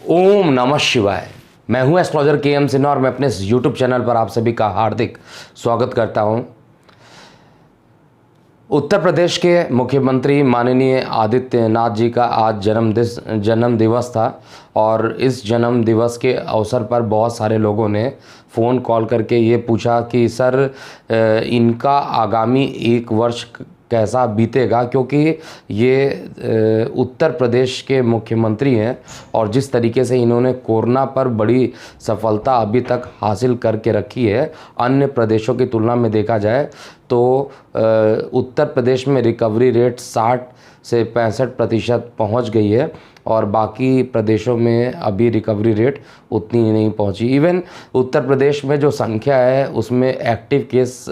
ओम नमः शिवाय। मैं हूं एस्ट्रोलॉजर के सिन्हा और मैं अपने यूट्यूब चैनल पर आप सभी का हार्दिक स्वागत करता हूं। उत्तर प्रदेश के मुख्यमंत्री माननीय आदित्यनाथ जी का आज जन्म दिवस था और इस जन्म दिवस के अवसर पर बहुत सारे लोगों ने फ़ोन कॉल करके ये पूछा कि सर इनका आगामी एक वर्ष कैसा बीतेगा, क्योंकि ये उत्तर प्रदेश के मुख्यमंत्री हैं और जिस तरीके से इन्होंने कोरोना पर बड़ी सफलता अभी तक हासिल करके रखी है, अन्य प्रदेशों की तुलना में देखा जाए तो उत्तर प्रदेश में रिकवरी रेट 60 से 65% पहुँच गई है और बाकी प्रदेशों में अभी रिकवरी रेट उतनी नहीं पहुंची। इवन उत्तर प्रदेश में जो संख्या है उसमें एक्टिव केस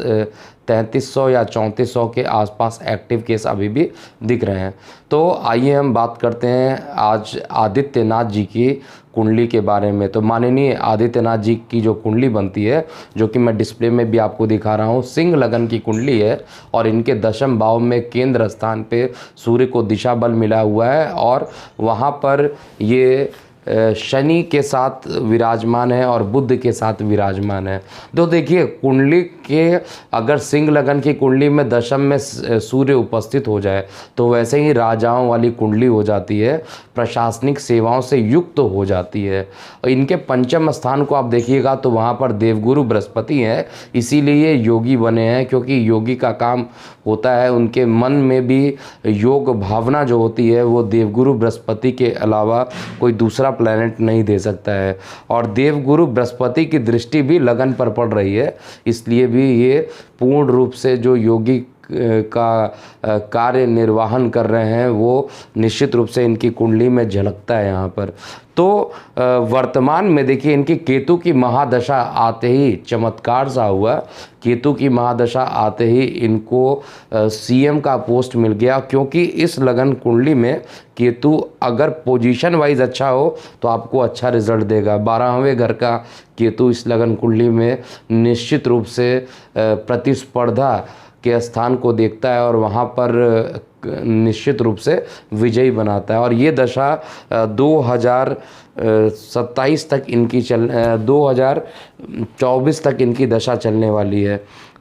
3300 या 3400 के आसपास एक्टिव केस अभी भी दिख रहे हैं। तो आइए हम बात करते हैं आज आदित्यनाथ जी की कुंडली के बारे में। तो माननीय आदित्यनाथ जी की जो कुंडली बनती है, जो कि मैं डिस्प्ले में भी आपको दिखा रहा हूँ, सिंह लगन की कुंडली है और इनके दशम भाव में केंद्र स्थान पे सूर्य को दिशा बल मिला हुआ है और वहाँ पर ये शनि के साथ विराजमान है और बुध के साथ विराजमान है। तो देखिए, कुंडली के अगर सिंह लगन की कुंडली में दशम में सूर्य उपस्थित हो जाए तो वैसे ही राजाओं वाली कुंडली हो जाती है, प्रशासनिक सेवाओं से युक्त हो जाती है। और इनके पंचम स्थान को आप देखिएगा तो वहाँ पर देवगुरु बृहस्पति हैं, इसीलिए योगी बने हैं, क्योंकि योगी का काम होता है, उनके मन में भी योग भावना जो होती है वो देवगुरु बृहस्पति के अलावा कोई दूसरा प्लैनेट नहीं दे सकता है। और देवगुरु बृहस्पति की दृष्टि भी लगन पर पड़ रही है, इसलिए भी ये पूर्ण रूप से जो योगी का कार्य निर्वाहन कर रहे हैं वो निश्चित रूप से इनकी कुंडली में झलकता है यहाँ पर। तो वर्तमान में देखिए, इनकी केतु की महादशा आते ही चमत्कार सा हुआ। केतु की महादशा आते ही इनको सीएम का पोस्ट मिल गया, क्योंकि इस लगन कुंडली में केतु अगर पोजीशन वाइज अच्छा हो तो आपको अच्छा रिजल्ट देगा। 12वें घर का केतु इस लगन कुंडली में निश्चित रूप से प्रतिस्पर्धा के स्थान को देखता है और वहाँ पर निश्चित रूप से विजयी बनाता है। और ये दशा 2027 तक इनकी 2024 तक इनकी दशा चलने वाली है।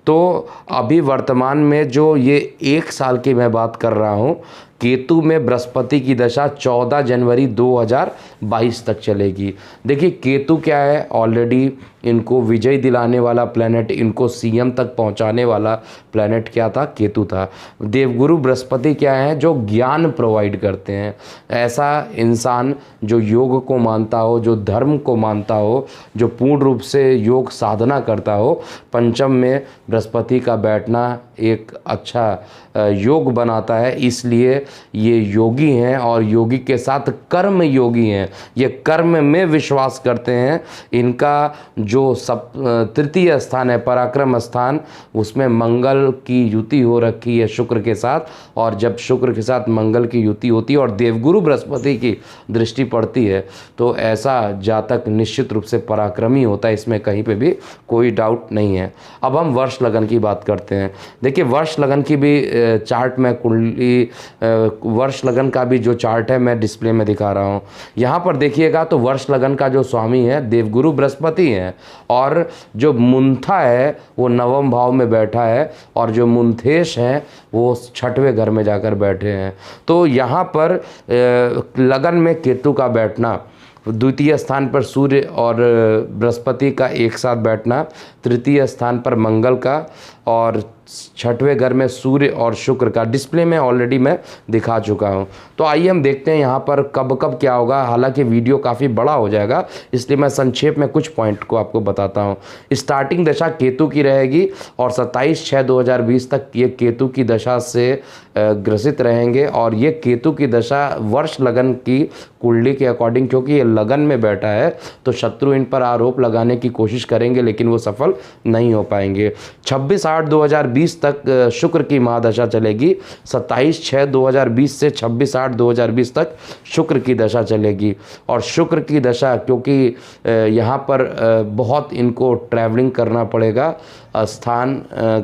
तो अभी वर्तमान में जो ये एक साल की मैं बात कर रहा हूँ, केतु में बृहस्पति की दशा 14 जनवरी 2022 तक चलेगी। देखिए, केतु क्या है, ऑलरेडी इनको विजय दिलाने वाला प्लैनेट, इनको सीएम तक पहुंचाने वाला प्लैनेट क्या था, केतु था। देवगुरु बृहस्पति क्या है, जो ज्ञान प्रोवाइड करते हैं। ऐसा इंसान जो योग को मानता हो, जो धर्म को मानता हो, जो पूर्ण रूप से योग साधना करता हो, पंचम में बृहस्पति का बैठना एक अच्छा योग बनाता है। इसलिए ये योगी हैं और योगी के साथ कर्म योगी हैं, ये कर्म में विश्वास करते हैं। इनका जो तृतीय स्थान है, पराक्रम स्थान, उसमें मंगल की युति हो रखी है शुक्र के साथ, और जब शुक्र के साथ मंगल की युति होती है और देवगुरु बृहस्पति की दृष्टि पड़ती है तो ऐसा जातक निश्चित रूप से पराक्रमी होता है, इसमें कहीं पे भी कोई डाउट नहीं है। अब हम वर्ष लगन की बात करते हैं। देखिए, वर्ष लगन की भी चार्ट में कुंडली, वर्ष लगन का भी जो चार्ट है मैं डिस्प्ले में दिखा रहा हूँ। यहाँ पर देखिएगा तो वर्ष लगन का जो स्वामी है देवगुरु बृहस्पति हैं और जो मुंथा है वो नवम भाव में बैठा है और जो मुंथेश है वो 6वें घर में जाकर बैठे हैं। तो यहाँ पर लगन में केतु का बैठना, द्वितीय स्थान पर सूर्य और बृहस्पति का एक साथ बैठना, तृतीय स्थान पर मंगल का और 6वें घर में सूर्य और शुक्र का डिस्प्ले में ऑलरेडी मैं दिखा चुका हूं। तो आइए हम देखते हैं यहाँ पर कब कब क्या होगा। हालांकि वीडियो काफ़ी बड़ा हो जाएगा, इसलिए मैं संक्षेप में कुछ पॉइंट को आपको बताता हूँ। स्टार्टिंग दशा केतु की रहेगी और 27/6/2020 तक ये केतु की दशा से ग्रसित रहेंगे। और ये केतु की दशा वर्ष लगन की कुंडली के अकॉर्डिंग, क्योंकि ये लगन में बैठा है तो शत्रु इन पर आरोप लगाने की कोशिश करेंगे लेकिन वो सफल नहीं हो पाएंगे। 26/8/2020 2020 तक शुक्र की महादशा चलेगी। 27/6/2020 से 26/8/2020 तक शुक्र की दशा चलेगी। और शुक्र की दशा, क्योंकि यहाँ पर बहुत इनको ट्रैवलिंग करना पड़ेगा, स्थान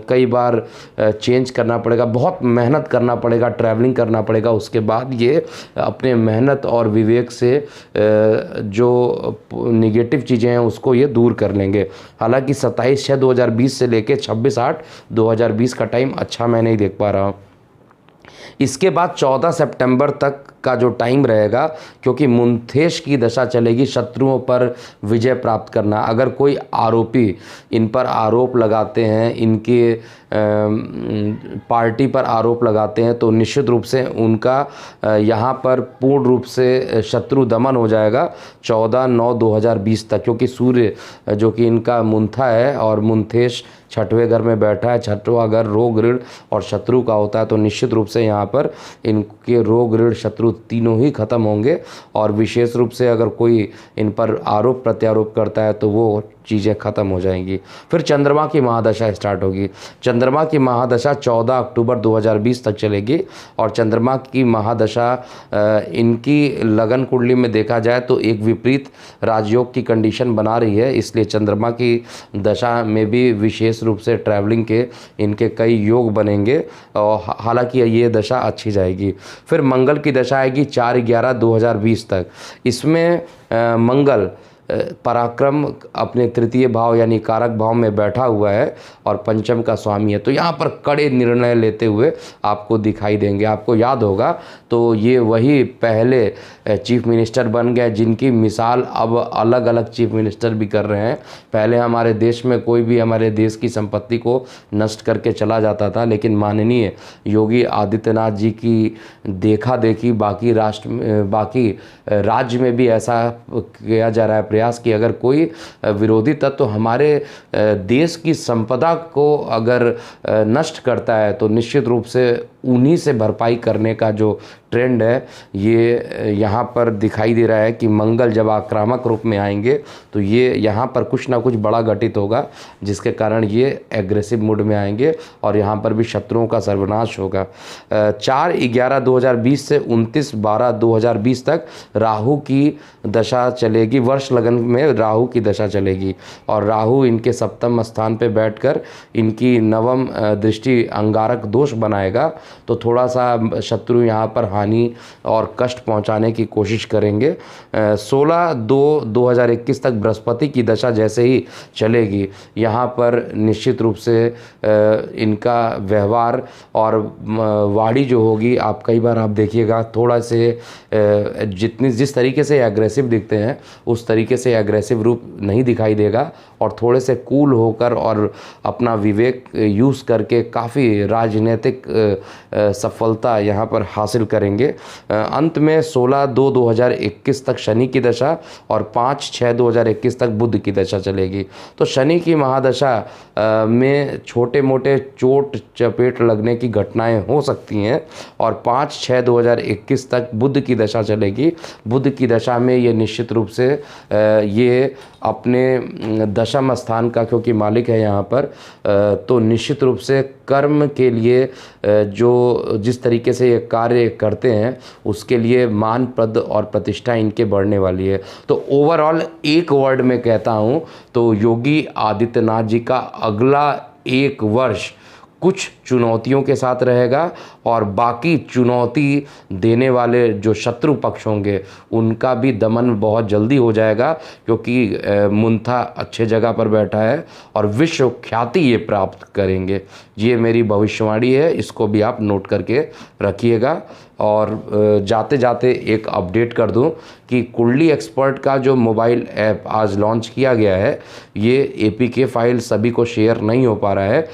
कई बार चेंज करना पड़ेगा, बहुत मेहनत करना पड़ेगा, ट्रैवलिंग करना पड़ेगा। उसके बाद ये अपने मेहनत और विवेक से जो निगेटिव चीज़ें हैं उसको ये दूर कर लेंगे। हालांकि 27/6/2020 से लेके 26/8/2020 का टाइम अच्छा मैं नहीं देख पा रहा हूँ। इसके बाद 14 सितंबर तक का जो टाइम रहेगा, क्योंकि मुंथेश की दशा चलेगी, शत्रुओं पर विजय प्राप्त करना। अगर कोई आरोपी इन पर आरोप लगाते हैं, इनके पार्टी पर आरोप लगाते हैं, तो निश्चित रूप से उनका यहाँ पर पूर्ण रूप से शत्रु दमन हो जाएगा 14/9/2020 तक। क्योंकि सूर्य जो कि इनका मुंथा है और मुंथेश छठवें घर में बैठा है, छठवां घर रोग ऋण और शत्रु का होता है, तो निश्चित रूप से यहाँ पर इनके रोग ऋण शत्रु तीनों ही खत्म होंगे। और विशेष रूप से अगर कोई इन पर आरोप प्रत्यारोप करता है तो वो चीज़ें ख़त्म हो जाएंगी। फिर चंद्रमा की महादशा स्टार्ट होगी। चंद्रमा की महादशा 14 अक्टूबर 2020 तक चलेगी। और चंद्रमा की महादशा इनकी लगन कुंडली में देखा जाए तो एक विपरीत राजयोग की कंडीशन बना रही है, इसलिए चंद्रमा की दशा में भी विशेष रूप से ट्रैवलिंग के इनके कई योग बनेंगे। और हालांकि ये दशा अच्छी जाएगी। फिर मंगल की दशा आएगी 4/11/2020 तक। इसमें मंगल पराक्रम अपने तृतीय भाव यानी कारक भाव में बैठा हुआ है और पंचम का स्वामी है, तो यहाँ पर कड़े निर्णय लेते हुए आपको दिखाई देंगे। आपको याद होगा तो ये वही पहले चीफ मिनिस्टर बन गए जिनकी मिसाल अब अलग अलग चीफ मिनिस्टर भी कर रहे हैं। पहले हमारे देश में कोई भी हमारे देश की संपत्ति को नष्ट करके चला जाता था, लेकिन माननीय योगी आदित्यनाथ जी की देखा देखी बाकी राज्य में भी ऐसा किया जा रहा है प्रयास कि अगर कोई विरोधी तत्व हमारे देश की संपदा को अगर नष्ट करता है तो निश्चित रूप से उन्हीं से भरपाई करने का जो ट्रेंड है ये यहाँ पर दिखाई दे रहा है कि मंगल जब आक्रामक रूप में आएंगे तो ये यहाँ पर कुछ ना कुछ बड़ा घटित होगा, जिसके कारण ये एग्रेसिव मूड में आएंगे और यहाँ पर भी शत्रुओं का सर्वनाश होगा। 4/11/2020 से 29/12/2020 तक राहु की दशा चलेगी। वर्ष लगन में राहु की दशा चलेगी और राहु इनके सप्तम स्थान पे बैठकर इनकी नवम दृष्टि अंगारक दोष बनाएगा, तो थोड़ा सा शत्रु यहाँ पर हानि और कष्ट पहुँचाने की कोशिश करेंगे। 16/2/2021 तक बृहस्पति की दशा जैसे ही चलेगी, यहाँ पर निश्चित रूप से इनका व्यवहार और वाणी जो होगी, आप कई बार आप देखिएगा थोड़ा से जिस तरीके से एग्रेसिव दिखते हैं उस तरीके से एग्रेसिव रूप नहीं दिखाई देगा और थोड़े से कूल होकर और अपना विवेक यूज़ करके काफ़ी राजनीतिक सफलता यहाँ पर हासिल करेंगे। अंत में 16/2/2021 तक शनि की दशा और 5/6/2021 तक बुध की दशा चलेगी। तो शनि की महादशा में छोटे मोटे चोट चपेट लगने की घटनाएं हो सकती हैं और 5/6/2021 तक बुध की दशा चलेगी। बुध की दशा में ये निश्चित रूप से ये अपने दशम स्थान का क्योंकि मालिक है यहाँ पर, तो निश्चित रूप से कर्म के लिए जो जिस तरीके से ये कार्य करते हैं उसके लिए मान पद और प्रतिष्ठा इनके बढ़ने वाली है। तो ओवरऑल एक वर्ड में कहता हूँ तो योगी आदित्यनाथ जी का अगला एक वर्ष कुछ चुनौतियों के साथ रहेगा और बाकी चुनौती देने वाले जो शत्रु पक्ष होंगे उनका भी दमन बहुत जल्दी हो जाएगा, क्योंकि मुंथा अच्छे जगह पर बैठा है और विश्व ख्याति ये प्राप्त करेंगे। ये मेरी भविष्यवाणी है, इसको भी आप नोट करके रखिएगा। और जाते जाते एक अपडेट कर दूं कि कुंडली एक्सपर्ट का जो मोबाइल ऐप आज लॉन्च किया गया है, ये APK फाइल सभी को शेयर नहीं हो पा रहा है।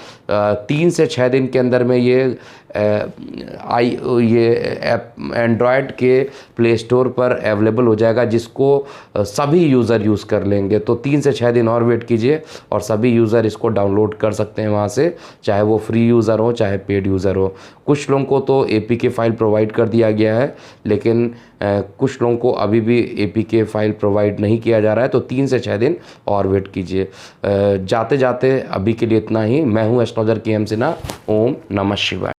3 से 6 दिन के अंदर में ये ये ऐप एंड्रॉयड के प्ले स्टोर पर अवेलेबल हो जाएगा, जिसको सभी यूज़र यूज़ कर लेंगे। तो 3 से 6 दिन और वेट कीजिए और सभी यूज़र इसको डाउनलोड कर सकते हैं वहाँ से, चाहे वो फ्री यूज़र हो चाहे पेड यूज़र हो। कुछ लोगों को तो APK फाइल प्रोवाइड कर दिया गया है, लेकिन कुछ लोगों को अभी भी APK फाइल प्रोवाइड नहीं किया जा रहा है। तो 3 से 6 दिन और वेट कीजिए। जाते जाते अभी के लिए इतना ही। मैं हूँ एस्ट्रोलॉजर KM सिन्हा। ओम नमः शिवाय।